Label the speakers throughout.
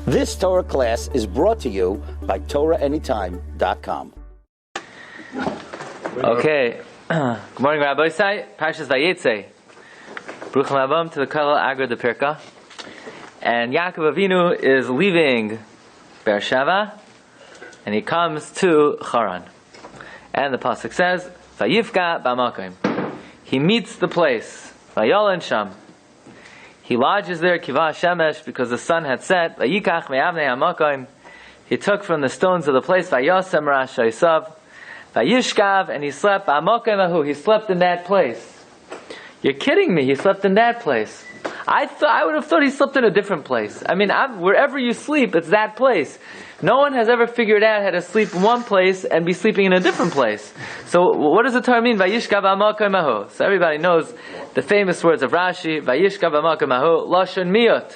Speaker 1: This Torah class is brought to you by TorahAnytime.com.
Speaker 2: Okay. Good morning, Rabbi. Parshas Vayeitzey. Bruchim Abam to the Kala Agra de Pirka. And Yaakov Avinu is leaving Beersheva, and he comes to Haran. And the pasuk says, Vayifka b'makom. He meets the place. Vayolen sham. He lodges there, Kiva Shemesh, because the sun had set. Vayikach me'avnei hamakom. He took from the stones of the place. Vayosem rash Isav. Vayishkav, and he slept. B'makom ahu. He slept in that place. You're kidding me. He slept in that place. I would have thought he slept in a different place. I mean, wherever you sleep, it's that place. No one has ever figured out how to sleep in one place and be sleeping in a different place. So what does the Torah mean? Vayishkav b'makom ahu. So everybody knows the famous words of Rashi. Vayishkav b'makom ahu. Lashon miyot.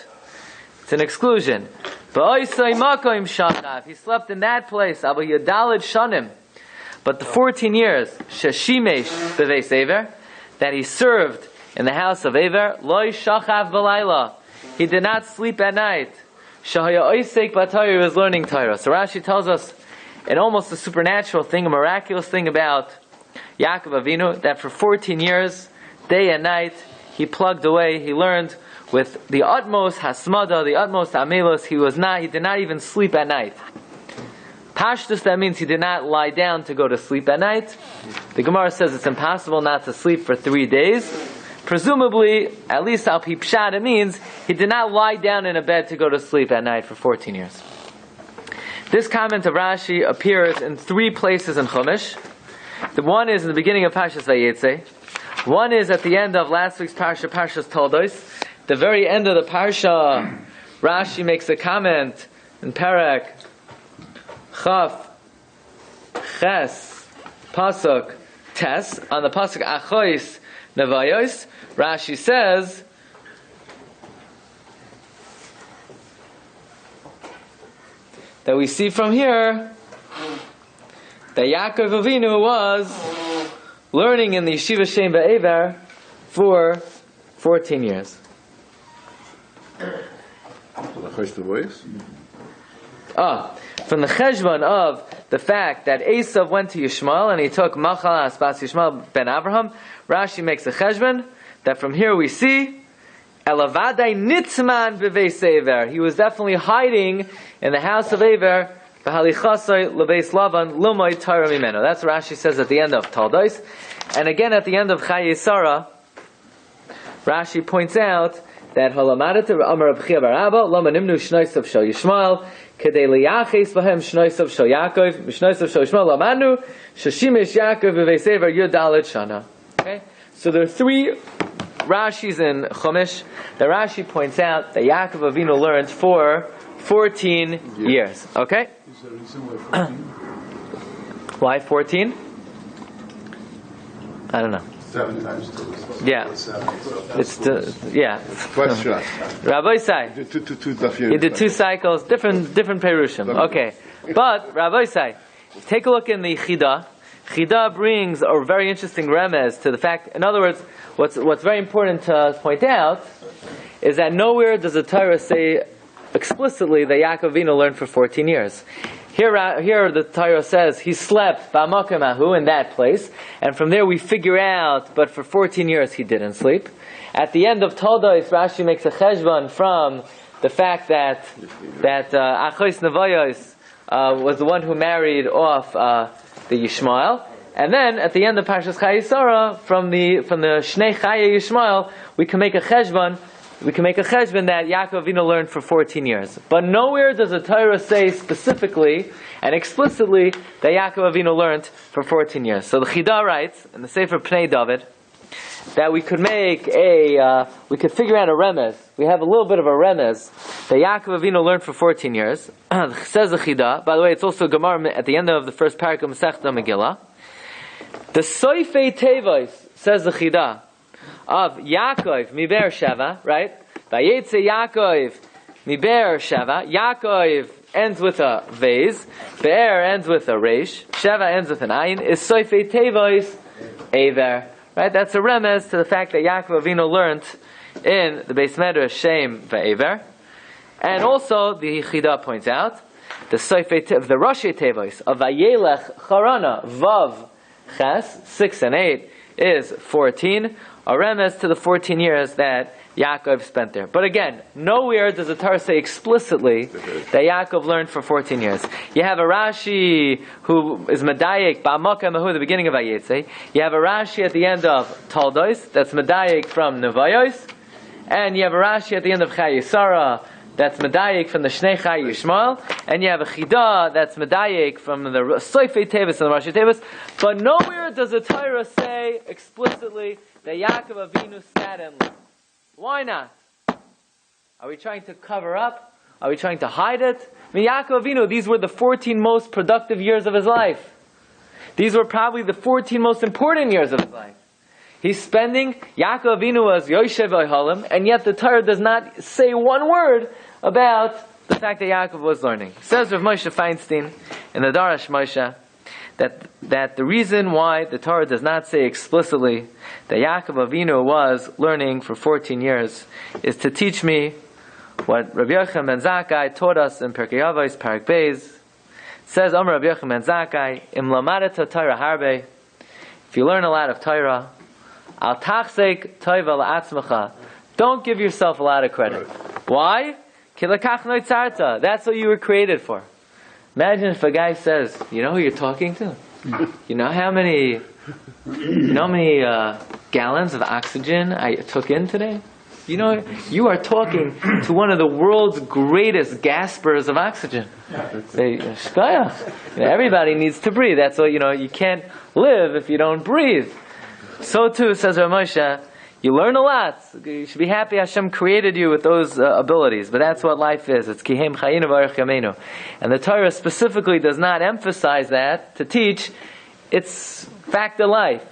Speaker 2: It's an exclusion. V'oisei makom shachav. He slept in that place. Abu yadalid shanim. But the 14 years, sheshimesh b'veis Ever, that he served in the house of Ever, loy shachav v'layla. He did not sleep at night. Shahaya oisek b'Torah, he was learning Torah. So Rashi tells us an almost a supernatural thing, a miraculous thing about Yaakov Avinu, that for 14 years, day and night, he plugged away, he learned with the utmost hasmada, the utmost amelos. He did not even sleep at night. Pashtus, that means he did not lie down to go to sleep at night. The Gemara says it's impossible not to sleep for 3 days. Presumably, at least al pi pshat, it means he did not lie down in a bed to go to sleep at night for 14 years. This comment of Rashi appears in 3 places in Chumash. The one is in the beginning of Parshas Vayeitzey. One is at the end of last week's Parsha, Parshas Toldos. The very end of the Parsha, Rashi makes a comment in Perek Chaf Ches Pasuk Tes on the Pasuk Achois Nevayos. Rashi says that we see from here that Yaakov Avinu was learning in the Yeshiva Shem Be'ever for 14 years. From the cheshbon of the fact that Esav went to Yishmael and he took Machalas Bas Yishmael ben Avraham, Rashi makes a cheshbon that from here we see Elavadai Nitzman b'veis Ever. He was definitely hiding in the house of Ever. V'halichasoi lebeis Lavan lumoy Torah mimeno. That's what Rashi says at the end of Toldos, and again at the end of Chayei Sarah. Rashi points out that Halamadata Amar Abchia Barabba Lama Nimnu Shnoisav Shal Yishmael Kedei Liyaches Bahem Shnoisav Shal Yaakov Shnoisav Shal Yishmael Lamanu Shashimish Yaakov B'veis Ever Yudalid Shana. Okay, so there are 3 Rashis in Chumash that Rashi points out that Yaakov Avinu learned for 14 years. Okay,
Speaker 3: Is there a reason why 14?
Speaker 2: why 14? I don't know.
Speaker 3: 7 times 2.
Speaker 2: Yeah. It's
Speaker 4: Question.
Speaker 2: Rabbi Sai. He did 2 cycles, different Perushim. Okay. But, Rabbi Sai, take a look in the Chida. Chida brings a very interesting remez to the fact, in other words, what's very important to point out is that nowhere does the Torah say explicitly that Yaakov Avinu learned for 14 years. Here the Torah says he slept b'makom ahu, in that place, and from there we figure out, but for 14 years he didn't sleep. At the end of Toldos, Rashi makes a cheshbon from the fact that Achois Nevayos was the one who married off the Yishmael, and then at the end of Parshas Chayei Sarah, from the Shnei Chayei Yishmael, we can make a cheshbon. We can make a cheshbon that Yaakov Avinu learned for 14 years. But nowhere does the Torah say specifically and explicitly that Yaakov Avinu learned for 14 years. So the Chida writes, in the Sefer Pnei David, that we could we could figure out a remez. We have a little bit of a remez that Yaakov Avinu learned for 14 years. Says the Chida. By the way, it's also Gemara at the end of the first parak of Masechta Megillah. The Soifei Tevos, says the Chida, of Yaakov mi Beersheva, right? Vayeitzey Yaakov mi Beersheva. Yaakov ends with a vase. Be'er ends with a reish. Sheva ends with an ayin. Is soifei tevos Ever. Right? That's a remez to the fact that Yaakov Avinu learned in the Beis Medrash Shem Va'ever. And also, the Chida points out, the Rashi Tevos of Vayelech Charana, Vav, Ches, 6 and 8, is 14, a remez to the 14 years that Yaakov spent there. But again, nowhere does the Torah say explicitly that Yaakov learned for 14 years. You have a Rashi who is Medayik, Ba'amaka Mahu, at the beginning of Vayeitzey. You have a Rashi at the end of Toldos, that's Medayik from Nevayos. And you have a Rashi at the end of Chayesara, that's Medayik from the Shnei Chay Yishmael. And you have a Chida, that's Medayik from the Soifei Tevis and the Rashi Tevis. But nowhere does the Torah say explicitly that Yaakov Avinu sat and learned. Why not? Are we trying to cover up? Are we trying to hide it? I mean, Yaakov Avinu, these were the 14 most productive years of his life. These were probably the 14 most important years of his life. He's spending, Yaakov Avinu was Yoshev Oihalim, and yet the Torah does not say one word about the fact that Yaakov was learning. Says Rav Moshe Feinstein in the Darash Moshe, that the reason why the Torah does not say explicitly that Yaakov Avinu was learning for 14 years is to teach me what Rabbi Yochanan ben Zakkai taught us in Pirkei Avos, Parak Beis. Says Amar Rabbi Yochanan ben Zakkai, Im lamadata Torah harbe, if you learn a lot of Torah, al tachsek toiva la'atzmacha, don't give yourself a lot of credit. Why? Ki lakach noitzarta, that's what you were created for. Imagine if a guy says, you know who you're talking to? You know how many gallons of oxygen I took in today? You know, you are talking to one of the world's greatest gaspers of oxygen. Everybody needs to breathe. That's what, you can't live if you don't breathe. So too, says Rav Moshe, you learn a lot. You should be happy Hashem created you with those abilities. But that's what life is. It's kihem chayinu v'arech yameinu. And the Torah specifically does not emphasize that to teach its fact of life.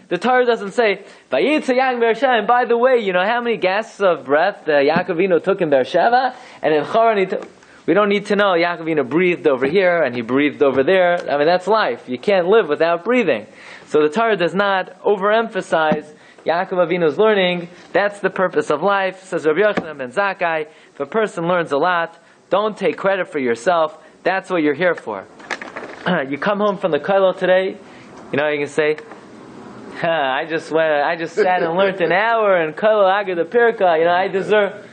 Speaker 2: The Torah doesn't say, Vayeitzey Yaakov Beersheva, and by the way, you know how many gasps of breath Yaakov Avinu took in Beersheva? And in Choron, we don't need to know Yaakov Avinu breathed over here and he breathed over there. I mean, that's life. You can't live without breathing. So the Torah does not overemphasize Yaakov Avinu's learning. That's the purpose of life. Says Rabbi Yochanan ben Zakkai, if a person learns a lot, don't take credit for yourself. That's what you're here for. You come home from the kollel today, you can say, I just sat and learned an hour in kollel agad the pirka. I deserve.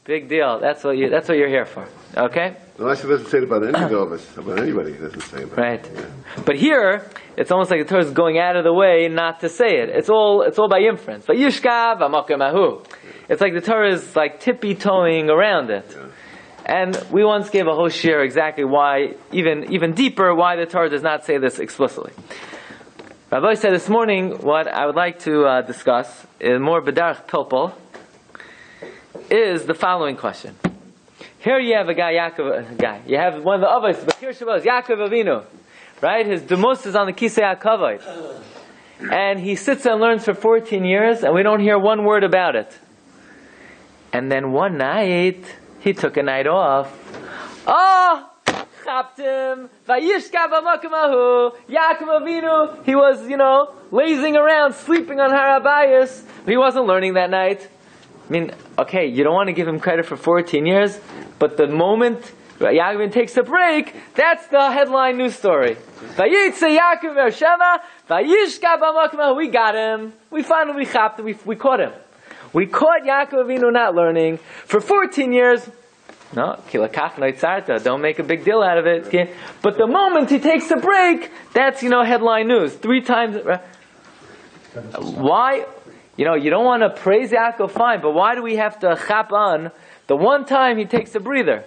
Speaker 2: Big deal. That's what you're here for. Okay.
Speaker 4: Unless it doesn't say it about any of us, about anybody, it doesn't say about.
Speaker 2: Right. Yeah. But here, it's almost like the Torah is going out of the way not to say it. It's all by inference. But yishkav amakom ahu. It's like the Torah is like tippy-toeing around it. Yeah. And we once gave a whole shiur exactly why, even deeper, why the Torah does not say this explicitly. Rabbi said this morning, what I would like to discuss, in more bedarach pilpul, is the following question. Here you have you have one of the Avos, but here Shabbos, Yaakov Avinu, right? His demos is on the Kisei HaKavod. And he sits and learns for 14 years, and we don't hear one word about it. And then one night, he took a night off. Oh! Chaptim, Vayishkav Amakom Ahu, Yaakov Avinu, he was, lazing around, sleeping on Har HaBayis. He wasn't learning that night. I mean, okay, you don't want to give him credit for 14 years, but the moment Yaakov takes a break, that's the headline news story. Vayeitzey Yaakov Beersheva, Vayishkav Amakom Ahu, we got him. We finally caught him. We caught Yaakov Avinu not learning for 14 years. No, kilakach noitzarta. Don't make a big deal out of it. But the moment he takes a break, that's headline news. 3 times. Why? You don't want to praise Yaakov, fine, but why do we have to chap on the one time he takes a breather?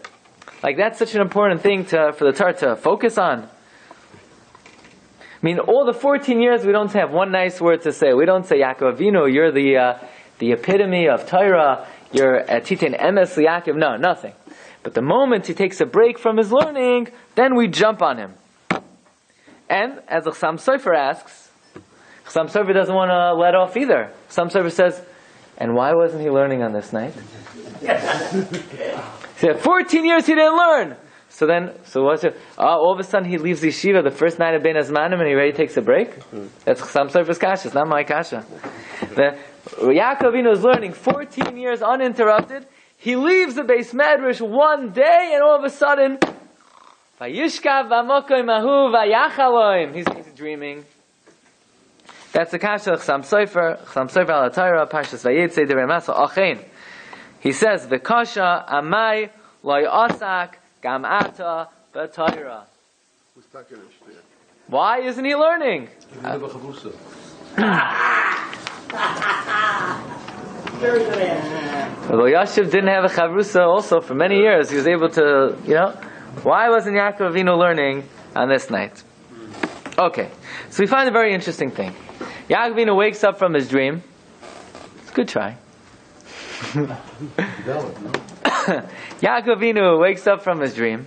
Speaker 2: Like, that's such an important thing for the Torah to focus on. I mean, all the 14 years we don't have one nice word to say. We don't say, Yaakov Avinu, you're the epitome of Torah, you're Titin Emes Yaakov. No, nothing. But the moment he takes a break from his learning, then we jump on him. And, as the Chassam Sofer asks, Chassam Sofer doesn't want to let off either. Chassam Sofer says, and why wasn't he learning on this night? He said, 14 years he didn't learn. So what's it? All of a sudden he leaves yeshiva the first night of Ben Azmanim and he already takes a break? That's Chassam Sofer's kasha, it's not my kasha. Yaakov Avinu is learning 14 years uninterrupted. he leaves the Beis Medrash one day, and all of a sudden, Vayishkav v'amokoim ahu v'yachaloim. He's dreaming. That's the kasha Chsam Sofer al Torah, Parshas Vayeitzey, Divrei Masa, Achein. He says, V'kasha amai lo yasak gam ata b'Torah. Why isn't he learning?
Speaker 3: Very
Speaker 5: good answer.
Speaker 2: Well, Yashiv didn't have a chavrusa also for many years. He was able to, why wasn't Yaakov Avinu learning on this night? Okay, so we find a very interesting thing. Yaakov Avinu wakes up from his dream. It's a good try. Yaakov Avinu wakes up from his dream,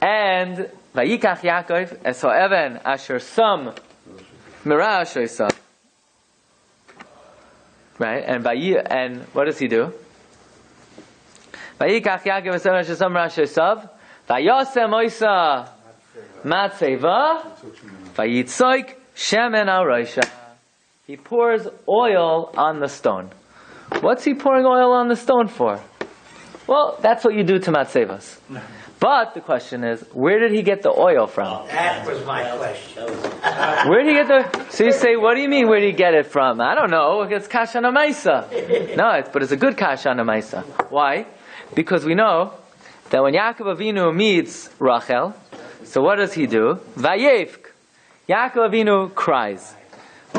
Speaker 2: and Vayikach Yaakov es ha'even asher sam mira asher sam. Right, and what does he do? Vayikach Yaakov es ha'even asher sam mira asher sam. Vayasem oisa matzeva. Vayitzoik shemen al roisha. He pours oil on the stone. What's he pouring oil on the stone for? Well, that's what you do to matzevas. But the question is, where did he get the oil from?
Speaker 5: That was my question.
Speaker 2: Where did he get so you say, what do you mean, where did he get it from? I don't know, it's kasha namaisa. No, but it's a good kasha namaisa. Why? Because we know that when Yaakov Avinu meets Rachel, so what does he do? Vayevk. Yaakov Avinu cries.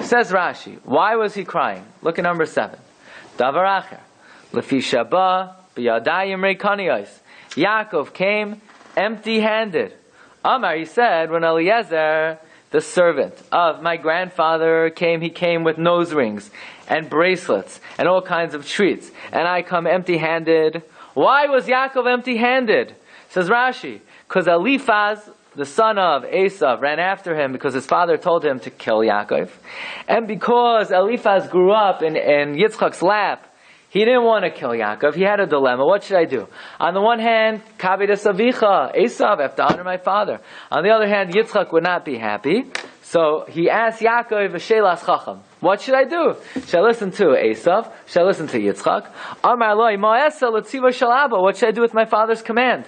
Speaker 2: Says Rashi, why was he crying? Look at number 7. Davar acher. Lefi shaba b'yadayim reikaniyos. Yaakov came empty-handed. Amar, he said, when Eliezer, the servant of my grandfather, came, he came with nose rings and bracelets and all kinds of treats. And I come empty-handed. Why was Yaakov empty-handed? Says Rashi, because Eliphaz, the son of Esav, ran after him because his father told him to kill Yaakov. And because Eliphaz grew up in Yitzchak's lap, he didn't want to kill Yaakov. He had a dilemma. What should I do? On the one hand, Kavidas Avicha, Esav, I have to honor my father. On the other hand, Yitzchak would not be happy. So he asked Yaakov, Shelas Chacham, what should I do? Should I listen to Esav? Should I listen to Yitzchak? Amar lo, Ma'esa l'tziva shel Abba. What should I do with my father's command?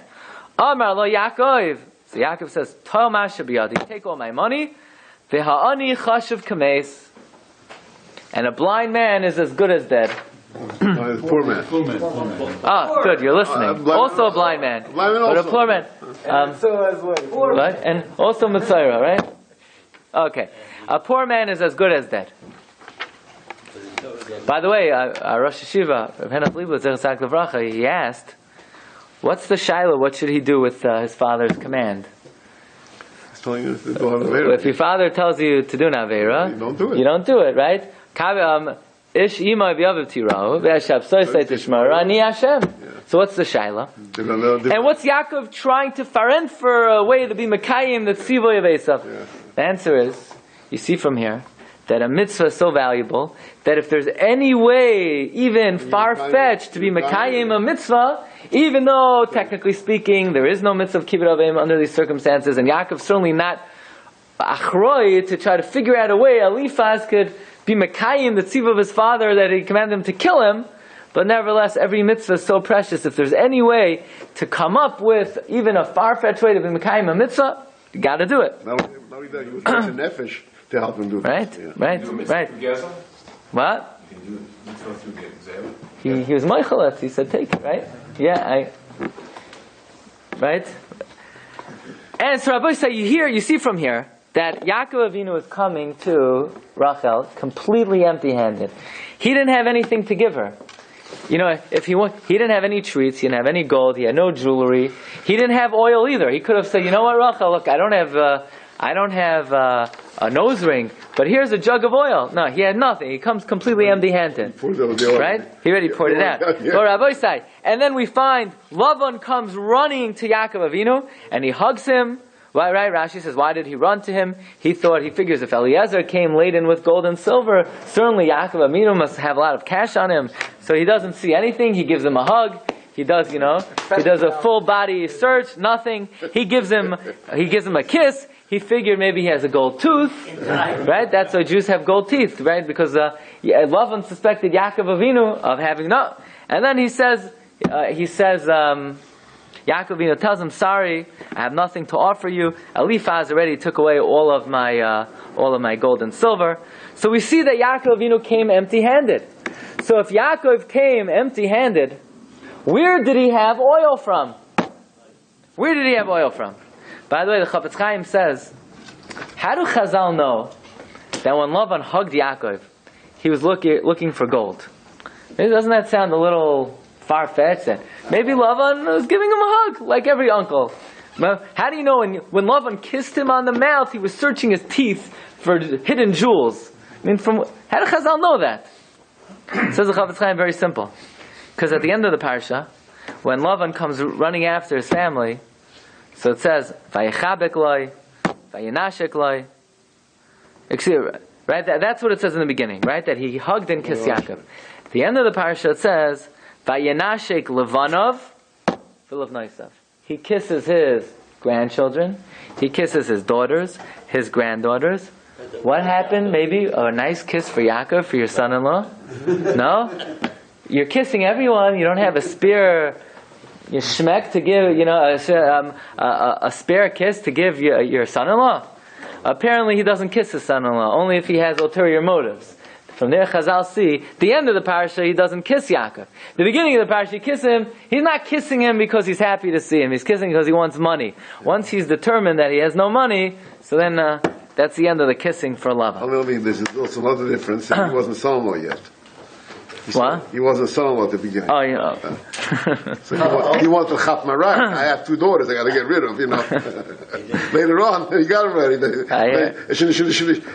Speaker 2: Amar lo Yaakov. So Yaakov says, Tol masha biyadi, take all my money. V'ha'ani chashav kameis. And a blind man is as good as dead.
Speaker 4: Poor man.
Speaker 2: Ah, good, you're listening. Also a blind man. But a poor man. Right? And also Mitzayra, right? Okay. A poor man is as good as dead. By the way, Rosh Hashiva, Rav Henoch, he asked, what's the Shiloh? What should he do with his father's command?
Speaker 4: He's telling you to do Avera.
Speaker 2: If your father tells you to do an Avera,
Speaker 4: you don't do it.
Speaker 2: You don't do it, right? Ish ima v'yaviv tirahu v'yashav soisei tishmar ani Hashem. So what's the Shiloh? And what's Yaakov trying to farent for a way to be Mekayim the tzivoy of Esav? The answer is, you see from here, that a mitzvah is so valuable that if there's any way, even far-fetched, to be Mekayim a mitzvah, even though, technically speaking, there is no mitzvah of kibbut avim under these circumstances, and Yaakov's certainly not achroi to try to figure out a way Eliphaz could be Mekayim the tziva of his father that he commanded him to kill him, but nevertheless, every mitzvah is so precious. If there's any way to come up with even a far-fetched way to be Mekayim a mitzvah, you got to do it.
Speaker 4: Not only that, he was such a nefesh to help him do
Speaker 2: Right,
Speaker 4: this.
Speaker 2: right. What? He was Meichelet. He said, take it, right? Yeah, right? And so Rabbi said, you see from here, that Yaakov Avinu is coming to Rachel completely empty-handed. He didn't have anything to give her. He didn't have any treats, he didn't have any gold, he had no jewelry, he didn't have oil either. He could have said, you know what, Rachel, look, I don't have a nose ring, but here's a jug of oil. No, he had nothing. He comes completely empty-handed. Right? He already poured it out. So Rabbi said, and then we find Lavan comes running to Yaakov Avinu, and he hugs him. Why, right? Rashi says, why did he run to him? He figures if Eliezer came laden with gold and silver, certainly Yaakov Avinu must have a lot of cash on him. So he doesn't see anything. He gives him a hug. He does a full body search, nothing. He gives him a kiss. He figured maybe he has a gold tooth, right? That's why Jews have gold teeth, right? Because Lavan suspected Yaakov Avinu of having no. And then he says, he says, Yaakov Avinu tells him, sorry, I have nothing to offer you. Eliphaz already took away all of my gold and silver. So we see that Yaakov Avinu came empty-handed. So if Yaakov came empty-handed, where did he have oil from? Where did he have oil from? By the way, the Chafetz Chaim says, how do Chazal know that when Lavan hugged Yaakov, he was looking for gold? Maybe doesn't that sound a little far-fetched? Maybe Lavan was giving him a hug, like every uncle. How do you know when Lavan kissed him on the mouth, he was searching his teeth for hidden jewels? I mean, how did Chazal know that? Says the Chafetz Chaim, very simple. Because at the end of the Parsha, when Lavan comes running after his family, so it says, Vayechabek loy, Vayenashek loy. Right? That's what it says in the beginning, right? That he hugged and kissed Yaakov. At the end of the Parsha, it says, Vayenashek levanov, v'levnaisav. He kisses his grandchildren, he kisses his daughters, his granddaughters. What happened? Maybe a nice kiss for Yaakov, for your son-in-law? No? You're kissing everyone. You don't have a spare shmek to give, a spare kiss to give your son-in-law. Apparently he doesn't kiss his son-in-law, only if he has ulterior motives. From there Chazal see, the end of the Parsha, he doesn't kiss Yaakov. The beginning of the Parsha, he kisses him. He's not kissing him because he's happy to see him. He's kissing because he wants money. Once he's determined that he has no money, so then that's the end of the kissing for Lavan.
Speaker 4: I mean, there's also another difference. He wasn't son-in-law yet.
Speaker 2: What?
Speaker 4: He wasn't son-in-law at the beginning.
Speaker 2: Oh, yeah.
Speaker 4: So he wanted to chap my right. I have two daughters I got to get rid of, Later on, he got them ready.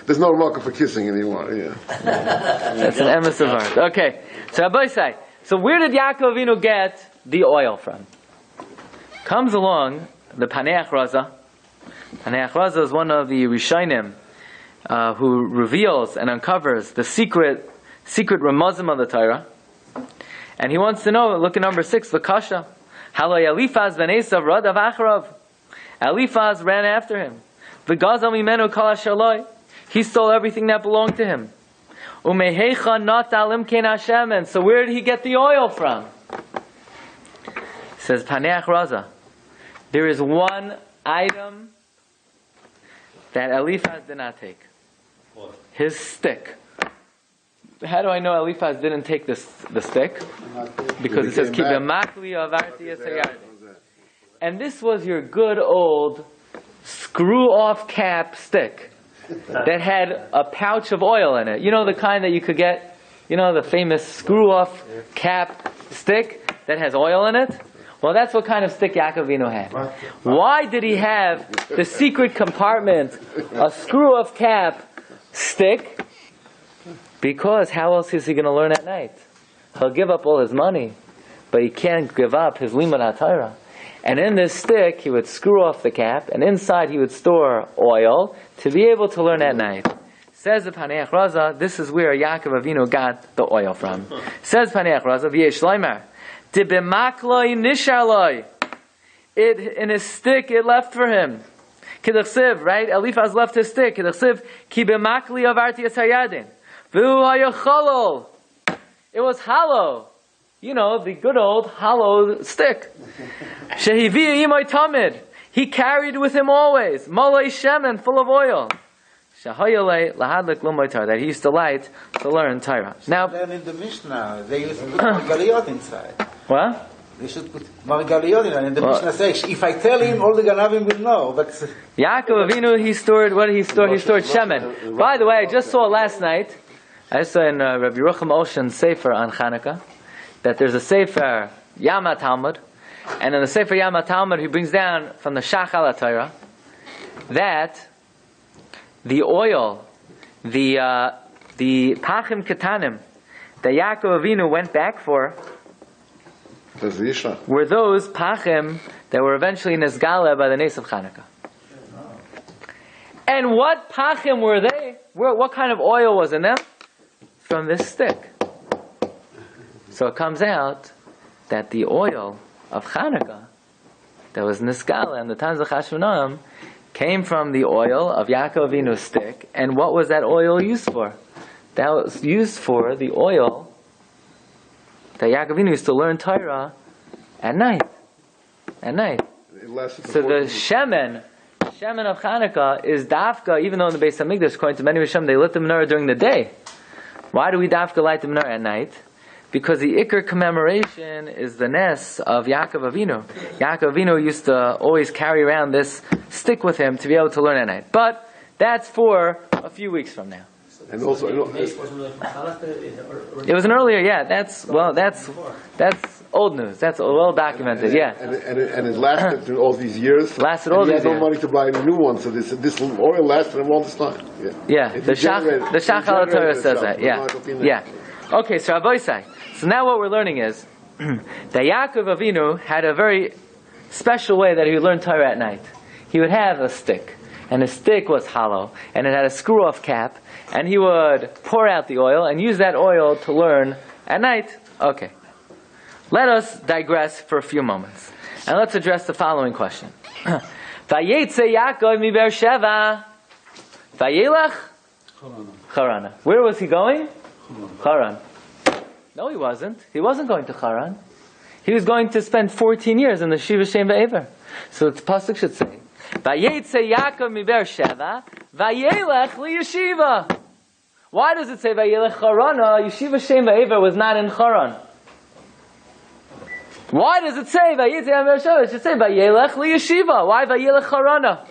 Speaker 4: There's no market for kissing anymore. Yeah.
Speaker 2: That's an emes of art. Okay. So Vayeitzey. So where did Yaakov Avinu get the oil from? Comes along the Paneach Raza. Paneach Raza is one of the Rishonim who reveals and uncovers the secret ramazim of the Torah, and he wants to know. Look at number 6, the kasha. Halay Eliphaz ben Esav radav acharav. Eliphaz ran after him. V'gazal mimenu kol asher lo. He stole everything that belonged to him. Umehecha natal imkein hashemen. So where did he get the oil from? Says Paneach Raza. There is one item that Eliphaz did not take. What? His stick. How do I know Eliphaz didn't take the stick? Because it says, Ki b'makli avarti esayardi. And this was your good old screw-off cap stick that had a pouch of oil in it. You know the kind that you could get, the famous screw-off cap stick that has oil in it? Well, that's what kind of stick Yaakov Avinu had. Why did he have the secret compartment, a screw-off cap stick? Because how else is he going to learn at night? He'll give up all his money, but he can't give up his limud HaTorah. And in this stick, he would screw off the cap, and inside he would store oil to be able to learn at night. Says the Paneach Raza, this is where Yaakov Avinu got the oil from. Says Paneach Raza, V'yesh loymar, Tibemakloi nisharloi. In his stick, it left for him. Kidachsiv, right? Eliphaz left his stick. Kidachsiv, Ki b'makli avarti esayadin. It was hollow. The good old hollow stick. Shehivi imay tamid. He carried with him always. Malay shemen, full of oil. Shahayale lahadlik lumaytar. That he used to light to learn Torah. Now,
Speaker 6: then in the Mishnah, they used to put margaliot inside.
Speaker 2: What?
Speaker 6: They should put margaliot in, and the Mishnah says, if I tell him, all the ganavim will know. But
Speaker 2: Yaakov Avinu, he stored, what did he store? He stored shemen. By the way, I just saw last night, I saw in Rabbi Rucham Oshen's Sefer on Chanukah, that there's a Sefer Yama Talmud, and in the Sefer Yama Talmud he brings down from the Shachal HaTorah that the oil, the Pachim Ketanim that Yaakov Avinu went back for were those Pachim that were eventually Nizgala by the Nes of Chanukah. And what Pachim were they? What kind of oil was in them? From this stick. So it comes out that the oil of Chanukah that was Niskala in the times of Chashmonaim came from the oil of Yaakov Avinu's stick. And what was that oil used for? That was used for the oil that Yaakov Avinu used to learn Torah At night. At night.
Speaker 4: It lasted for
Speaker 2: So
Speaker 4: 14
Speaker 2: the shemen of Hanukkah is dafka, even though in the Beis Hamikdash, according to many Rishonim, they lit the menorah during the day. Why do we dafka light the menorah at night? Because the Iker commemoration is the Nes of Yaakov Avinu. Yaakov Avinu used to always carry around this stick with him to be able to learn at night. But that's for a few weeks from now.
Speaker 4: And also,
Speaker 2: It was an earlier, yeah. That's old news. That's well documented, yeah.
Speaker 4: and it lasted through all these years.
Speaker 2: Lasted all
Speaker 4: and he
Speaker 2: these
Speaker 4: had no
Speaker 2: years.
Speaker 4: money to buy a new one, so this oil lasted him all this time.
Speaker 2: Yeah,
Speaker 4: It
Speaker 2: the Shach al Torah says
Speaker 4: itself.
Speaker 2: that. Yeah, yeah. Okay, so Vayeitzey. So now what we're learning is that Yaakov Avinu had a very special way that he would learn Torah at night. He would have a stick, and his stick was hollow, and it had a screw-off cap, and he would pour out the oil and use that oil to learn at night. Okay. Let us digress for a few moments, and let's address the following question. Vayeitzey Yaakov mi Beersheva Vayelach Charana. Where was he going? Haran. No, he wasn't. He wasn't going to Haran. He was going to spend 14 years in the Shiva Shem Va'ever. So the pasuk should say, Vayeitzey Yaakov mi Beersheva Vayelach liyeshiva. Why does it say Vayelach Harana? Yeshiva Shem Va'ever was not in Haran. Why does it say Vayeitzey Yaakov mi Beersheva? It should say Vayelach liyeshiva. Why Vayelach Harana?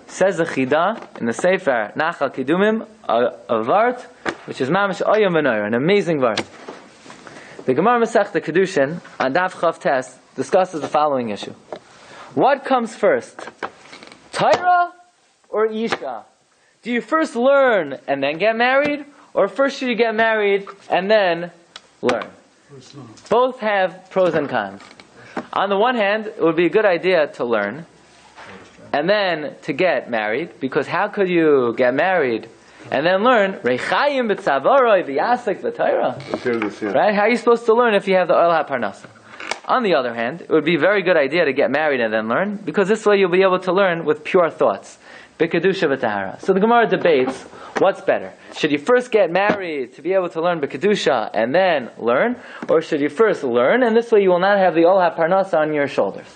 Speaker 2: Says the Chida in the Sefer Nachal Kidumim, a vart which is Mamish Oyam V'Noyer, an amazing vart. The Gemara Masechta Kedushin on Daf Chav Tes discusses the following issue: what comes first, Torah or Isha? Do you first learn and then get married, or first should you get married and then learn? Both have pros and cons. On the one hand, it would be a good idea to learn and then to get married, because how could you get married and then learn? Reichayim b'tzavoroi v'yasek v'Torah. Right? How are you supposed to learn if you have the oil ha'parnasa? On the other hand, it would be a very good idea to get married and then learn, because this way you'll be able to learn with pure thoughts. B'kedusha v'tahara. So the Gemara debates, what's better? Should you first get married to be able to learn b'kedusha and then learn? Or should you first learn, and this way you will not have the oil ha'parnasa on your shoulders?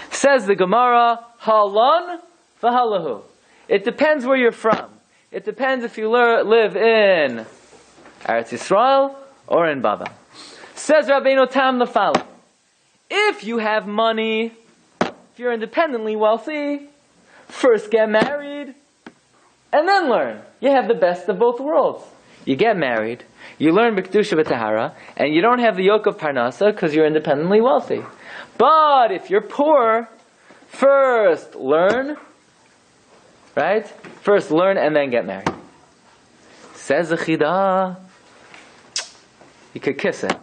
Speaker 2: Says the Gemara, halon v'halahu. It depends where you're from. It depends if you live in Eretz Yisrael or in Babel. Says Rabbeinu Tam the following: if you have money, if you're independently wealthy, first get married and then learn. You have the best of both worlds. You get married, you learn b'kedusha v'tahara, and you don't have the yoke of parnasa because you're independently wealthy. But if you're poor, first learn, right? First learn and then get married. Says the Chida, you could kiss it.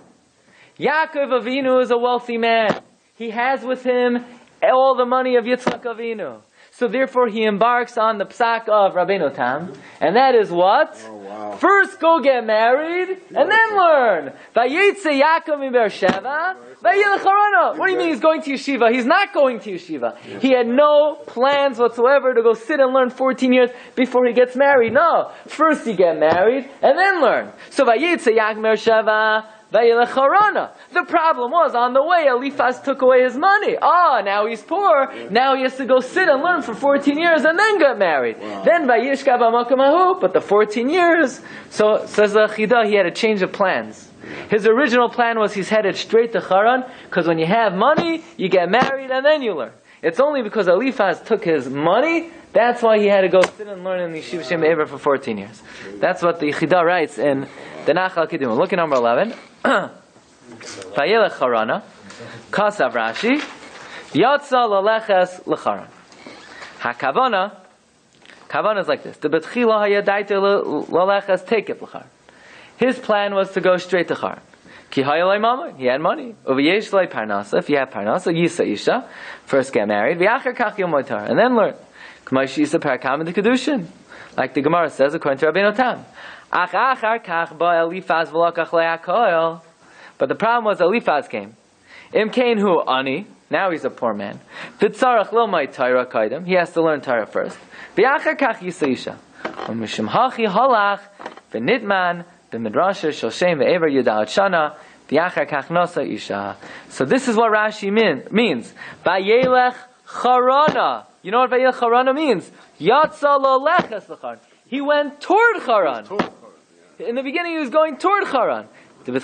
Speaker 2: Yaakov Avinu is a wealthy man. He has with him all the money of Yitzchak Avinu. So therefore he embarks on the psak of Rabbeinu Tam, and that is what?
Speaker 4: Oh, wow.
Speaker 2: First go get married, and then learn. Vayeitzey Yaakov mi Beersheva, vayelech Harana. What do you mean he's going to yeshiva? He's not going to yeshiva. He had no plans whatsoever to go sit and learn 14 years before he gets married. No. First you get married, and then learn. So Vayeitzey Yaakov mi Beersheva, vayelech Harana. The problem was, on the way, Eliphaz took away his money. Now he's poor. Now he has to go sit and learn for 14 years and then get married. Wow. Then Vayishka b'makom hahu, but the 14 years. So says the Chida, he had a change of plans. His original plan was he's headed straight to Haran, because when you have money, you get married and then you learn. It's only because Eliphaz took his money, that's why he had to go sit and learn in the Yeshiva Shem Eber for 14 years. That's what the Chida writes in the Nachal Kidum. Look at number 11. Vayelech Harana, Kasav Rashi, Yatsa laleches lecharan. Hakavana is like this: the betchila hayadaita laleches take it lecharan. His plan was to go straight to Haran. Ki hayalei mama, he had money. Uviyesh lei parnasa, if you have parnasa, yisa isha, first get married. V'acher kach yomoy Torah, and then learn. K'may shisa parakam in the kedushin, like the Gemara says according to Rabbeinu Tam. Ach achar kach ba Eliphaz v'lakach le'akoil. But the problem was Eliphaz came. Im kain hu ani. Now he's a poor man. V'tzarach lo mai Torah kaidem. He has to learn Torah first. V'achar kach yisayisha. U'mishim hachi halach v'nidman v'midrasha shel shem ve'ever yuda'at shana V'yachar kach nasa isha. So this is what Rashi means. Vayelech charana. You know what Vayelech charana means? Yatsa lo leches l'charan. He went toward Charan. In the beginning, he was going toward Charan. His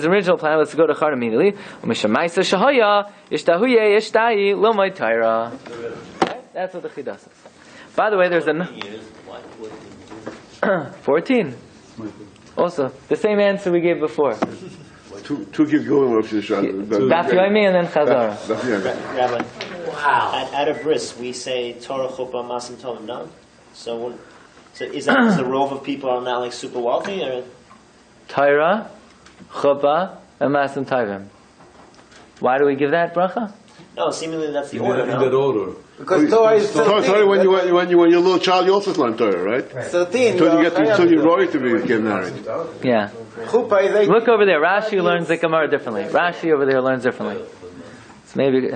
Speaker 2: original plan was to go to Charan immediately. That's what the Chidah says. By the way, there's 14. Also, the same answer we gave before.
Speaker 4: Two keep going, Rav Shishon.
Speaker 2: Daf Yomi and then Chazara.
Speaker 5: Rabbi, out of risk, we say Torah, Chuppah, Masim, Tovim, no? So is that because the rove of people are not like super wealthy? Or?
Speaker 2: Torah, Chuppah, and Masim Tovim. Why do we give that bracha?
Speaker 5: No, seemingly that's the order,
Speaker 3: In that order.
Speaker 6: Because Torah is 13.
Speaker 4: Torah, when you're a little child, you also learn Torah, right?
Speaker 6: 13.
Speaker 4: Until you're ready to get married.
Speaker 2: Yeah.
Speaker 6: Chuppah is 18.
Speaker 2: Look over there. Rashi learns the Gemara differently. Rashi over there learns differently. So maybe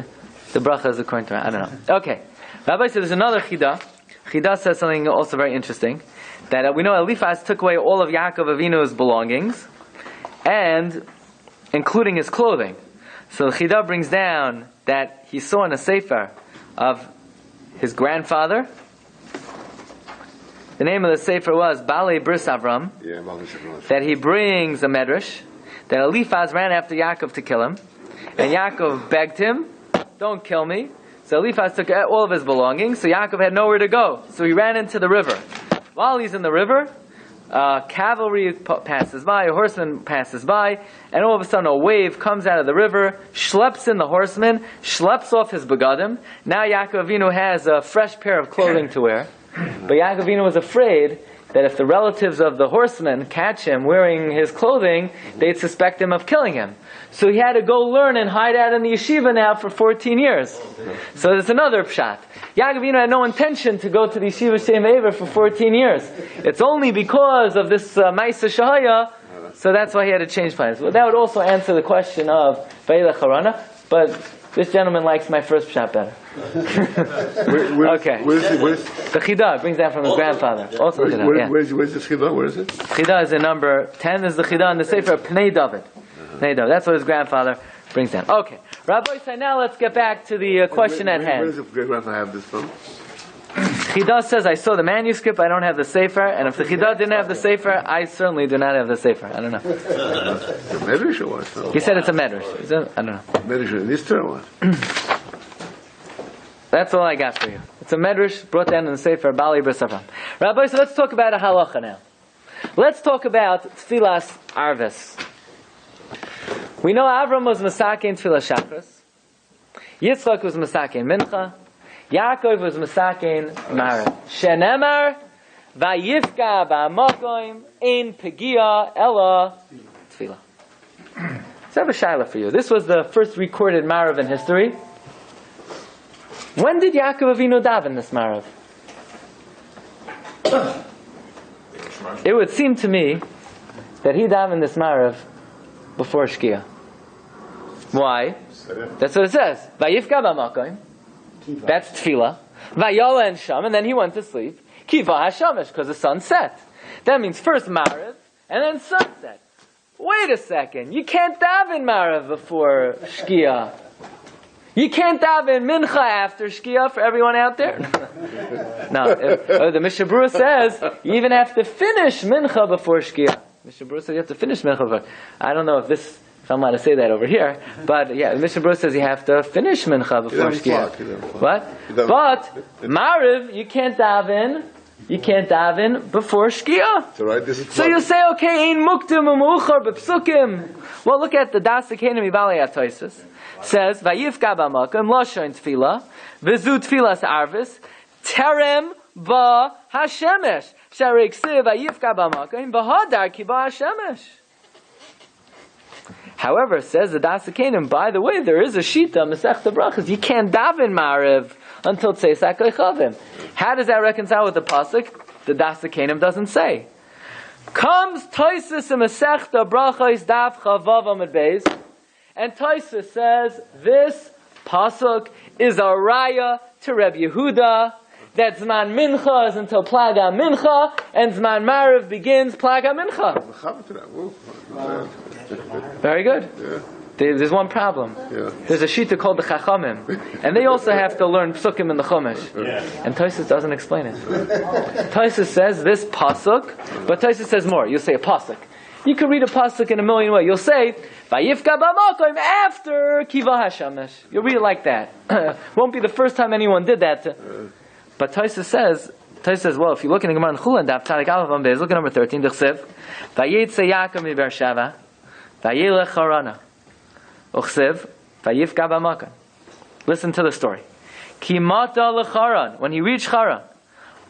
Speaker 2: the bracha is according to I don't know. Okay. Rabbi says there's another Chidah. Chidah says something also very interesting. That we know Eliphaz took away all of Yaakov Avinu's belongings, and including his clothing. So the Chidah brings down that he saw in a sefer of his grandfather. The name of the sefer was Balei Bris Avram. That he brings a medrash that Eliphaz ran after Yaakov to kill him, and Yaakov begged him, "Don't kill me." So Eliphaz took all of his belongings. So Yaakov had nowhere to go, so he ran into the river. While he's in the river, cavalry passes by, a horseman passes by, and all of a sudden a wave comes out of the river, schleps in the horseman, schleps off his begadim. Now Yaakov Avinu has a fresh pair of clothing to wear. But Yaakov Avinu was afraid that if the relatives of the horseman catch him wearing his clothing, they'd suspect him of killing him. So he had to go learn and hide out in the yeshiva now for 14 years. So there's another pshat. Yaakov Avinu had no intention to go to the yeshiva Shem Ever for 14 years. It's only because of this Maisa Shahaya, so that's why he had to change plans. Well, that would also answer the question of Vayelech Harana, but this gentleman likes my first pshat better. Okay.
Speaker 4: Where's
Speaker 2: the Chidah brings that from his grandfather. Also Chidah, yeah.
Speaker 4: Where's the Chidah? Where is it?
Speaker 2: Chidah is in number 10. Is the Chidah in the Sefer Pnei David. Pnei David. That's what his grandfather brings down. Okay. Rabbi, so now let's get back to the question at hand.
Speaker 4: Where does the great-grandfather have this from?
Speaker 2: Chidah says, I saw the manuscript, I don't have the Sefer, and if the Chidah didn't have the Sefer, I certainly do not have the Sefer. I don't know.
Speaker 4: The Medrash or what?
Speaker 2: He said it's a Medrash. I don't know.
Speaker 4: Medrash in this term or what?
Speaker 2: That's all I got for you. It's a Medrash brought down in the Sefer, Bali Bris Avram. Rabbi, so let's talk about a halacha now. Let's talk about Tfilas Arvis. We know Avram was Masakin Tfilas Shachris. Yitzchak was Masakin Mincha. Yaakov was Masakin Marav. Shenemar Vayifka Ba'amakoim Ein Pegia Ella Tfilah. Let's have a shaila for you. This was the first recorded Marav in history. When did Yaakov Avinu daven this Marav? It would seem to me that he davened this Marav before Shkia. Why? That's what it says. Vayifka Ba'amakoim. That's tefillah. Vayala and Sham, and then he went to sleep. Kiva Hashamish, because the sun set. That means first Marav, and then sunset. Wait a second. You can't daven Marav before Shkia. You can't daven Mincha after Shkia for everyone out there. No, the Mishnah Berurah says you even have to finish Mincha before Shkia. Mishnah Berurah says you have to finish Mincha before. I don't know if I'm allowed to say that over here, but yeah, the Mishnah Berurah says you have to finish Mincha before Shkia. What? But Mariv, you can't daven before Shkia. So you say, okay, ein muktim u'muchar b'psukim. Well, look at the Das Kenim Ibalei Atoisus. Says, Vayifka b'amakom lashon tefillah v'zu tefillas arvis terem ba hashemesh sharei ksiv vayifka b'amakom b'hadar ki ba hashemesh. However, says the Das Kenim, by the way, there is a shita Masechta Brachas. You can't daven Mariv until Tzeisak Lechavim. How does that reconcile with the pasuk? The Das Kenim doesn't say. Comes Toisus in Masechta Brachas Daf Chavav Amud Beis, and Toisus says this pasuk is a raya to Reb Yehuda that Zman Mincha is until Plaga Mincha, and Zman Mariv begins Plaga Mincha. Very good.
Speaker 4: Yeah.
Speaker 2: There's one problem.
Speaker 4: Yeah.
Speaker 2: There's a shita called the Chachamim, and they also have to learn psukim in the Chumash. And Tosfos doesn't explain it. Tosfos says this pasuk, but Tosfos says more. You'll say a pasuk. You could read a pasuk in a million ways. You'll say Vayifka b'makom after Kiva Hashamesh. You'll read it like that. Won't be the first time anyone did that. But Tosfos says, well, if you look in the Gemara in Chulin, Daf Tzadik Aleph Ambeis, look at number 13. D'chsev Vayeitzey Yaakov mi Beersheva Vayelech Harana. Uchsev, Vayifka b'makom. Listen to the story. Kimata l'charan. When he reached Charan,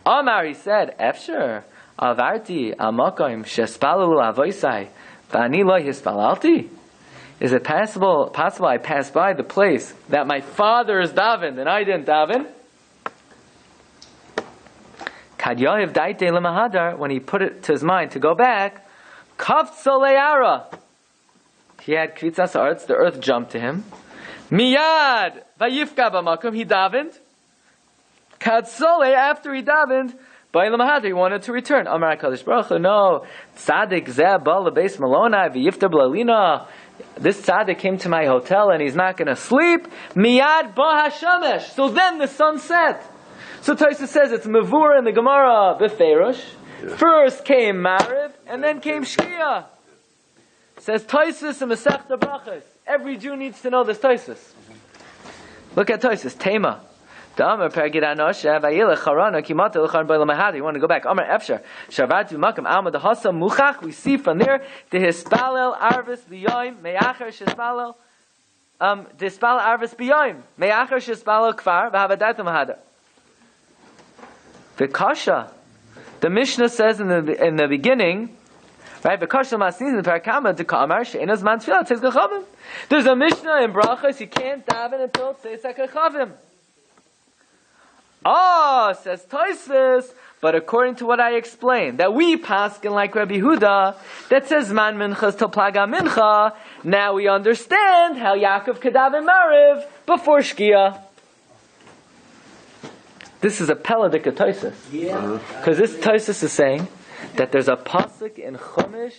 Speaker 2: Amar, he said, Efsher, avarti amakom shespalalu avoisai, v'ani lo hispalalti. Is it possible I passed by the place that my father is davened and I didn't daven? Kad Yahiv daite lemahadar, when he put it to his mind to go back, kafza le'ara. He had kvitzas arts, the earth jumped to him. Miyad vayifka b'makom, he davened. Kadsole, after he davened, b'aylam he wanted to return. Amar HaKadosh Baruch Hu, no, tzaddik zeh ba lebeis malonai v'yifta b'lalina. This tzaddik came to my hotel and he's not going to sleep. Miyad ba hashamesh. So then the sun set. So Tosfos says it's mavur in the Gemara b'feirush. First came Mariv and then came Shkia. Says Tosfos in Masechta Brachos. Every Jew needs to know this Tosfos. Look at Tosfos. Tema. You want to go back. Amar Efsher. Shavatu Makam Alma the Hasam Muchach. We see from there the Hispalel Arvis B'Yoim Me'acher Shispalel Dispal Arvis B'Yoim Me'acher Shispalel Kfar V'Havadatum Mahadar. The Kasha. The Mishnah says in the beginning. Right, there's a Mishnah in Brachos, you can't daven until it says Kachavim. Says Tosfos, but according to what I explained, that we paskin like Rabbi Huda, that says Man Minchas till Plaga Mincha, now we understand how Yaakov could daven Mariv before Shkia. This is a Peladik of Tosfos. Because this Tosfos is saying that there's a pasuk in Chumash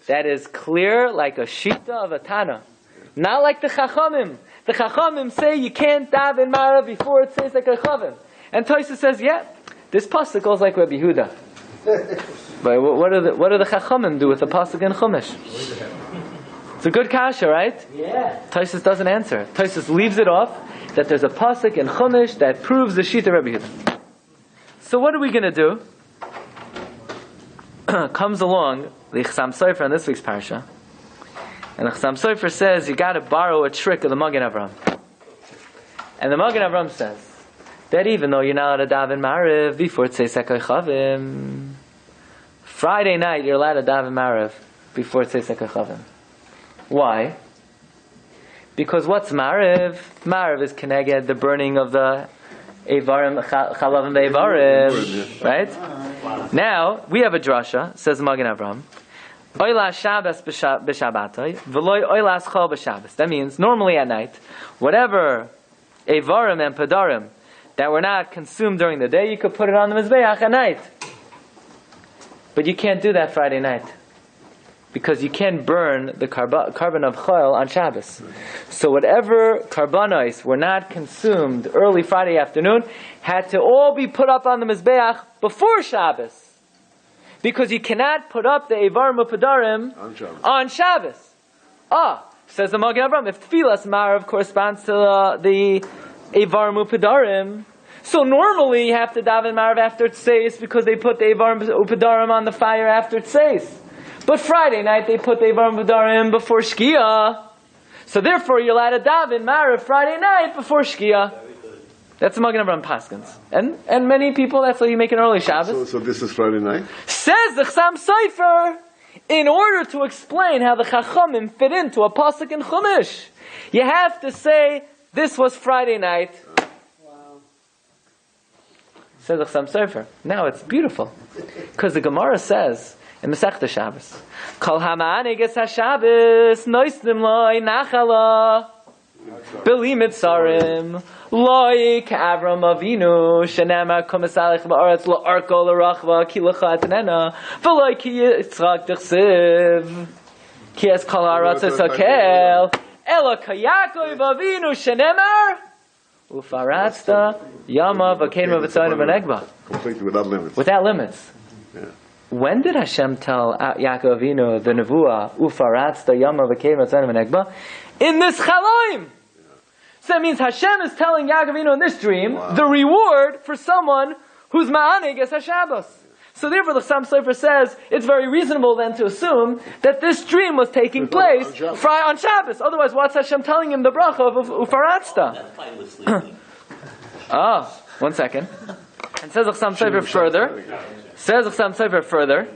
Speaker 2: that is clear like a shita of a Tana. Not like the Chachamim. The Chachamim say you can't daven Marav before it says like a Chavim. And Tosfos says, yeah, this pasuk goes like Rabbi Huda. But what do the Chachamim do with the pasuk in Chumash? It's a good kasha, right?
Speaker 5: Yeah.
Speaker 2: Tosfos doesn't answer. Tosfos leaves it off that there's a pasuk in Chumash that proves the shita of Rabbi Huda. So what are we going to do? Comes along the Chasam Sofer in this week's Parsha, and the Chasam Sofer says you got to borrow a trick of the Magen Avram. And the Magen Avram says that even though you're not allowed to daven Mariv before it says Sekei Chavim, Friday night you're allowed to daven Mariv before it says Sekei Chavim. Why? Because what's Mariv? Mariv is keneged the burning of the Eivarim, Chalavim Eivarim, right? Now, we have a drasha, says Magen Avram, Oilas Shabbos b'Shabbatoi, v'loi oilas chol b'Shabbos. That means, normally at night, whatever Eivarim and Padarim that were not consumed during the day, you could put it on the Mizbeach at night. But you can't do that Friday night. Because you can't burn the carbon of chol on Shabbos. So whatever carbonos were not consumed early Friday afternoon had to all be put up on the Mizbeach before Shabbos. Because you cannot put up the Eivar Mupadarim on Shabbos. Says the Magen Avram, if Tfilas Marav corresponds to the Eivar Mupadarim, so normally you have to daven Marav after Tseis because they put the Eivar Mupadarim on the fire after Tseis. But Friday night they put the Eivar Mupadarim before Shkia. So therefore you're allowed to daven Marav Friday night before Shkia. That's the Magen Avram Paskins. And many people, that's why you make an early Shabbos.
Speaker 4: So this is Friday night?
Speaker 2: Says the Chasam Sofer, in order to explain how the Chachamim fit into a pasuk in Chumash, you have to say, this was Friday night. Wow. Says the Chasam Sofer. Now it's beautiful. Because the Gemara says, in Masechta Shabbos, Kol ha'ma'aneges ha'Shabbos, noisnim loy nachala. Beli mitzarim, loy k'Avram Avinu, shenema komisalech ba'aretz la'arko l'rachva ki l'chatnena, v'loy ki Yitzchak d'chsiv, ki es kol ha'aretz esakel, ela k'Yaakov Avinu shenemar, ufaratzta yama v'kein v'tzayin v'negba.
Speaker 4: Completely without limits.
Speaker 2: Without limits.
Speaker 4: Yeah.
Speaker 2: When did Hashem tell Yaakov Avinu the nevuah ufaratzta yama v'kein v'tzayin v'negba? In this chaloim. So that means Hashem is telling Yaakov Avinu in this dream the reward for someone who's ma'anig as HaShabbos. So therefore the Chassam Sofer says it's very reasonable then to assume that this dream was taking place on Shabbos. Otherwise, what's Hashem telling him the bracha of Ufaratzta? Oh, 1 second. And says the Chassam Sofer further,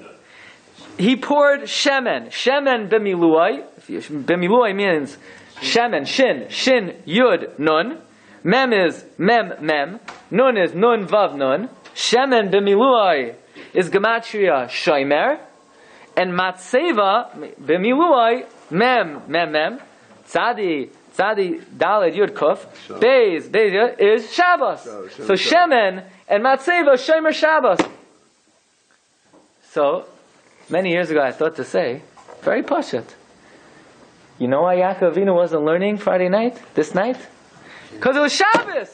Speaker 2: he poured shemen. Shemen b'miluai. B'miluai means shemen, shin, yud, nun. Mem is mem. Nun is nun, vav, nun. Shemen b'miluai is gematria shomer. And matseva b'miluai, mem. Tzadi, daled, yud, kuf. Beis is Shabbos. So shemen and matseva, shomer, Shabbos. So, many years ago I thought to say, very pashut. You know why Yaakov Avinu wasn't learning Friday night, this night? Because it was Shabbos!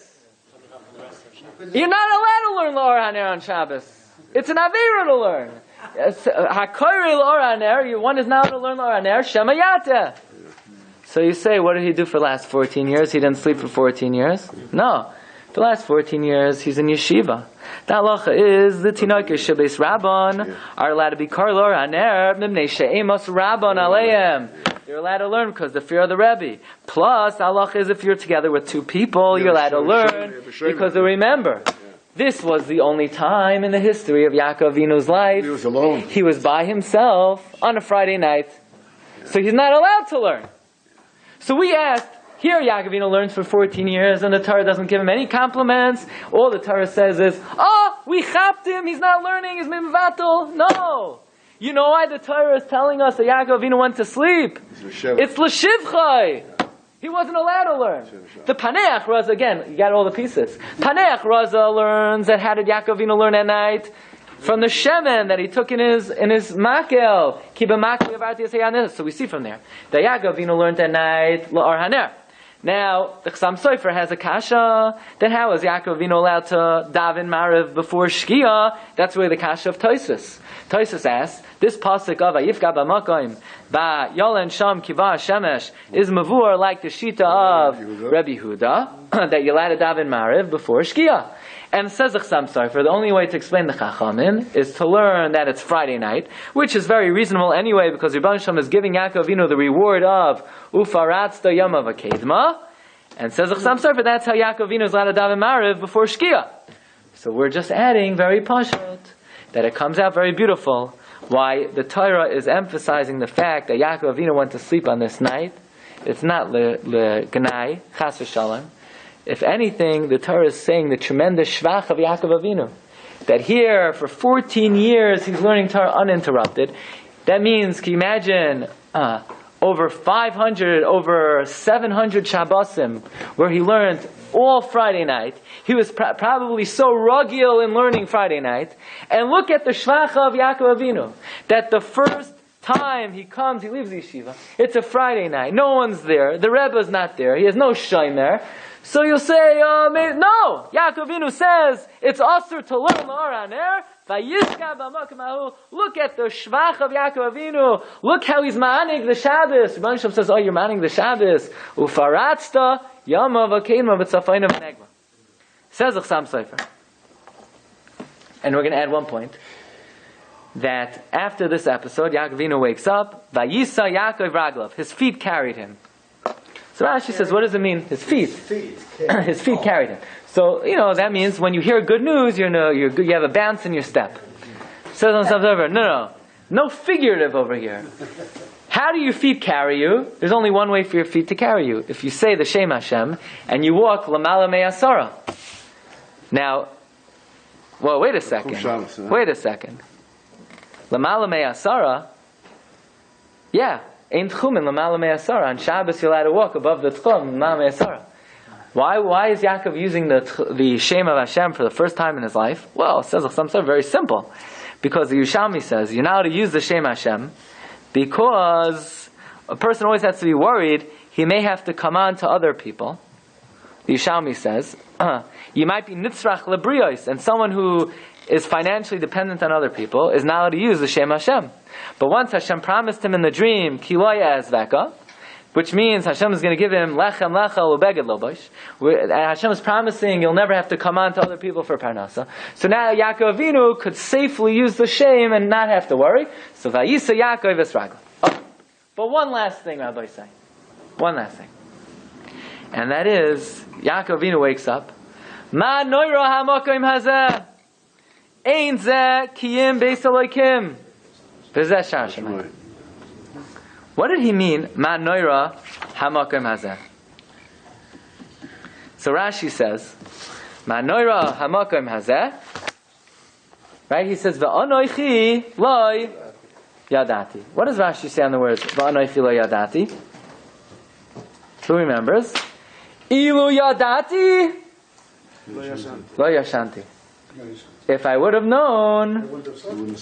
Speaker 2: You're not allowed to learn L'or HaNer on Shabbos. It's an Avera to learn. HaKoyre L'or HaNer, one is not allowed to learn L'or HaNer, Shema Yateh. So you say, what did he do for the last 14 years? He didn't sleep for 14 years? No. The last 14 years, he's in yeshiva. The halacha is the tinoiker shebes rabban are allowed to be karlor haner mimnei she'emos rabban aleim. You're allowed to learn because the fear of the Rabbi. Plus, the halacha is if you're together with two people, you're allowed to learn because they remember. This was the only time in the history of Yaakov Avinu's life.
Speaker 4: He was alone.
Speaker 2: He was by himself on a Friday night. So he's not allowed to learn. So we asked, here Yaakov Avinu learns for 14 years and the Torah doesn't give him any compliments. All the Torah says is, we chapped him, he's not learning, he's mimvatal. No! You know why the Torah is telling us that Yaakov Avinu went to sleep? It's l'shivchai. He wasn't allowed to learn. The Paneach Raza, again, you got all the pieces. Paneach Raza learns that how did Yaakov Avinu learn at night? From the shemen that he took in his makel. So we see from there that Yaakov Avinu learned at night L'or HaNer. Now, the Chassam Sofer has a kasha. Then how is Yaakov Avinu allowed to daven Mariv before Shkia? That's where the kasha of Tosfos. Tosfos asks, this pasuk of Vayifka b'makoim yolen sham kiva shemesh is mavur like the shita of Rabbi Huda that you're allowed to daven Mariv before Shkia. And says the Chassam Sofer, the only way to explain the Chachamim is to learn that it's Friday night, which is very reasonable anyway, because Rebbe Shem is giving Yaakov Avinu the reward of Ufaratzta Yama V'Kedma, and says the Chassam Sofer, that's how Yaakov Avinu is allowed to daven Mariv before Shkia. So we're just adding very pashut, that it comes out very beautiful, why the Torah is emphasizing the fact that Yaakov Avinu went to sleep on this night. It's not le-gnai, chas v'shalom. If anything, the Torah is saying the tremendous shvach of Yaakov Avinu. That here, for 14 years, he's learning Torah uninterrupted. That means, can you imagine, over 500, over 700 Shabbosim, where he learned all Friday night. He was probably so rugil in learning Friday night. And look at the shvach of Yaakov Avinu. That the first time he comes, he leaves the yeshiva. It's a Friday night. No one's there. The Rebbe's not there. He has no shomer. So you'll say, no! Yaakov Avinu says, it's asur to learn L'or HaNer. Look at the shvach of Yaakov Avinu. Look how he's ma'anig the Shabbos. Rebbe Shem says, you're ma'anig the Shabbos. Ufaratzta yama v'keima v'tzafayna v'negma. Says the Chassam Sofer. And we're going to add one point. That after this episode, Yaakov Avinu wakes up. Vayisa Yaakov raglav. His feet carried him. So Rashi says, what does it mean? His feet. His feet carried him. So, that means when you hear good news, you have a bounce in your step. Says on Chassam Sofer, no figurative over here. How do your feet carry you? There's only one way for your feet to carry you. If you say the Shem Hashem, and you walk Lamala Me'asara. Now, wait a second. Lamala Me'asara, Ein tchumin l'mala me'asara. On Shabbos you're allowed to walk above the tchum l'mala me'asara. Why is Yaakov using the Shem of Hashem for the first time in his life? Well, it says something very simple. Because the Yerushalmi says, you're now to use the Shem Hashem, because a person always has to be worried he may have to come on to other people. The Yerushalmi says, you might be nitzrach lebrios, and someone who is financially dependent on other people is not allowed to use the Shem Hashem. But once Hashem promised him in the dream, ki lo ya'ezveka, which means Hashem is going to give him lechem lechel ubeged lobosh. Hashem is promising you'll never have to come on to other people for parnasa. So now Yaakov Avinu could safely use the shame and not have to worry. So Vayeitzey Yaakov esragla. Oh. But one last thing, Rabbi say. One last thing. And that is, Yaakov Avinu wakes up. Ma noira hamakim hazeh. Ein zeh kiyim beis Elokim. V'zeh shar shemayim. What did he mean? Ma noira hamakim hazeh. So Rashi says, Ma noira hamakim hazeh. Right? He says, V'anoichi loy yadati. What does Rashi say on the words V'anoichi loy yadati? Who remembers? Ilu yadati lo yashanti. If I would have known,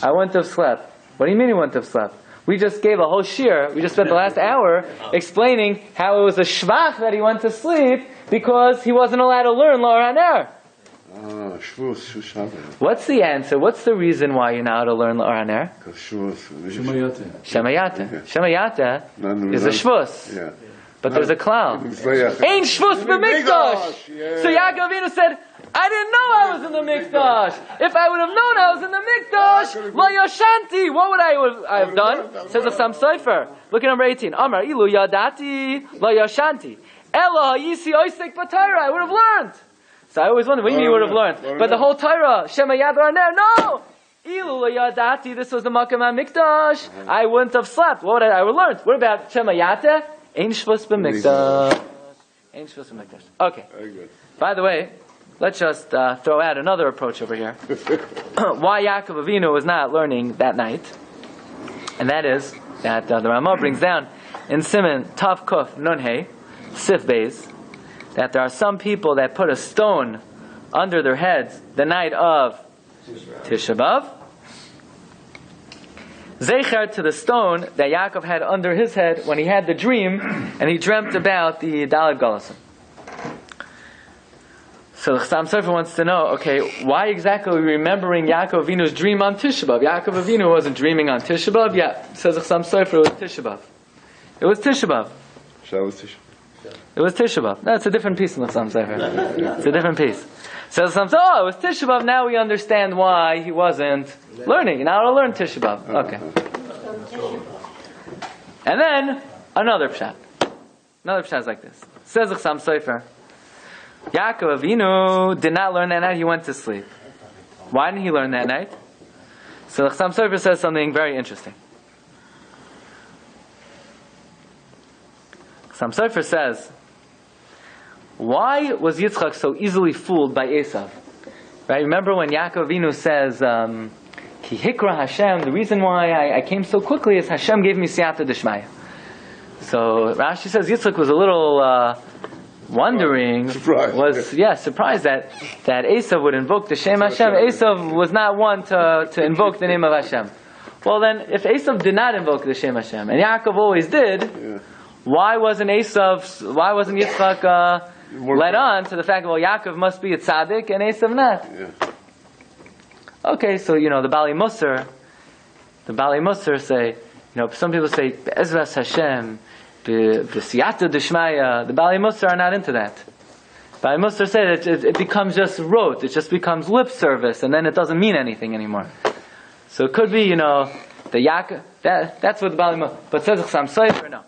Speaker 2: I wouldn't have slept. What do you mean he wouldn't have slept? We just gave a whole shiur. We just spent the last hour explaining how it was a shvach that he went to sleep because he wasn't allowed to learn Torah. What's the answer? What's the reason why you're not allowed to learn Torah? Shemayata is a shvus. Yeah. But there's a klal. Ain't shvus b'mikdash. So Yaakov Avinu said, I didn't know I was in the mikdash. If I would have known I was in the mikdash, lo yashanti. What would I have done? Says of some Sefer. Look at number 18. Amar ilu yadati lo yashanti. Ela yisi oisek b'Torah. I would have learned. So I always wondered, what do you mean you would have learned? But the whole Torah, Shema Yad V'Aner, no! Ilu lo yadati. This was the Makam HaMikdash. I wouldn't have slept. What would I would have learned? What about Shema Yate? Ein shvus b'mikdash. Ein shvus b'mikdash. Okay. Very good. By the way, let's just throw out another approach over here. Why Yaakov Avinu was not learning that night, and that is that the Ramah brings down in Siman Tav Kuf Nun Hey Sif Beis that there are some people that put a stone under their heads the night of Tisha B'Av, Zecher to the stone that Yaakov had under his head when he had the dream and he dreamt about the Daled Galasim. So the Chassam Sofer wants to know, okay, why exactly are we remembering Yaakov Avinu's dream on Tisha B'Av? Yaakov Avinu wasn't dreaming on Tisha B'Av yet. Says the Chassam Sofer, it was Tisha B'Av. It was Tisha B'Av. It was Tisha B'Av. No, it's a different piece in the Chassam Sofer. It's a different piece. So the Chassam Sofer, it was Tisha B'Av, now we understand why he wasn't learning. Now I'll learn Tisha B'Av. Okay. And then, another pshat. Another pshat is like this. Says the Chassam Sofer, Yaakov Avinu did not learn that night, he went to sleep. Why didn't he learn that night? So the Chassam Sofer says something very interesting. Chassam Sofer says, why was Yitzchak so easily fooled by Esav? Right? Remember when Yaakov Avinu says, Ki hikra Hashem, the reason why I came so quickly is Hashem gave me siyata d'shmaya. So Rashi says Yitzchak was a little wondering, surprised that Esav would invoke the Shem Hashem. Esav was not one to invoke the name of Hashem. Well then, if Esav did not invoke the Shem Hashem, and Yaakov always did, why wasn't Yitzchak led on to the fact that, well, Yaakov must be a tzaddik and Esav not? Okay, so, the Bali Musar say, some people say, Be'ezras Hashem, B'siyata d'shmaya. The Bali Musar are not into that. Bali Musar say that it becomes just rote, it just becomes lip service, and then it doesn't mean anything anymore. So it could be, the Yaakov, that's what the Bali Musar, but says Chassam Sofer, no.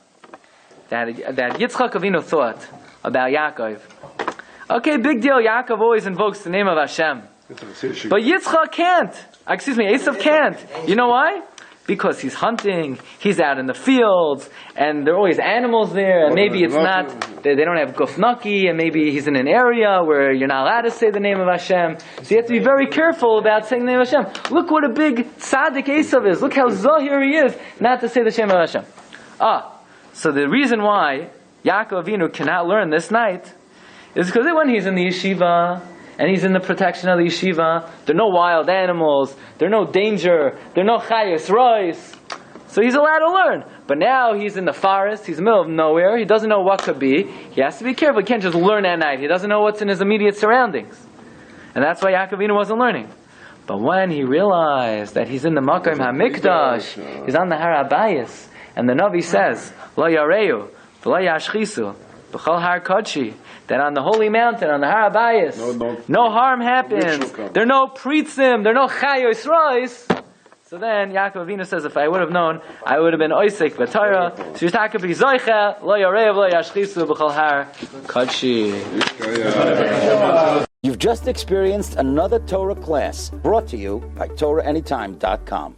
Speaker 2: That Yitzchak Avinu thought about Yaakov. Okay, big deal, Yaakov always invokes the name of Hashem. But Yitzchak can't. Esav can't. You know why? Because he's hunting, he's out in the fields, and there are always animals there, and maybe it's not, they don't have gufnaki, and maybe he's in an area where you're not allowed to say the name of Hashem. So you have to be very careful about saying the name of Hashem. Look what a big tzaddik Esav is. Look how zahir he is not to say the name of Hashem. So the reason why Yaakov Avinu cannot learn this night is because when he's in the yeshiva and he's in the protection of the yeshiva, there are no wild animals, there's no danger, there are no chayes rois. So he's allowed to learn. But now he's in the forest, he's in the middle of nowhere, he doesn't know what could be. He has to be careful, he can't just learn at night. He doesn't know what's in his immediate surroundings. And that's why Yaakov Avinu wasn't learning. But when he realized that he's in the Makom HaMikdash, he's on the Har Abayis, and the Navi says, Lo Yareu, Lo Yashchisu, B'chol Har Kodshi, that on the holy mountain, on the Har Abayis, no harm happens. There are no pritzim, there are no chayos rois. So then Yaakov Avinu says, if I would have known, I would have been oisek b'Torah. So you're talking about zoicha, lo yarev, lo yashchisu, b'chol har kodshi.
Speaker 1: You've just experienced another Torah class brought to you by TorahAnytime.com.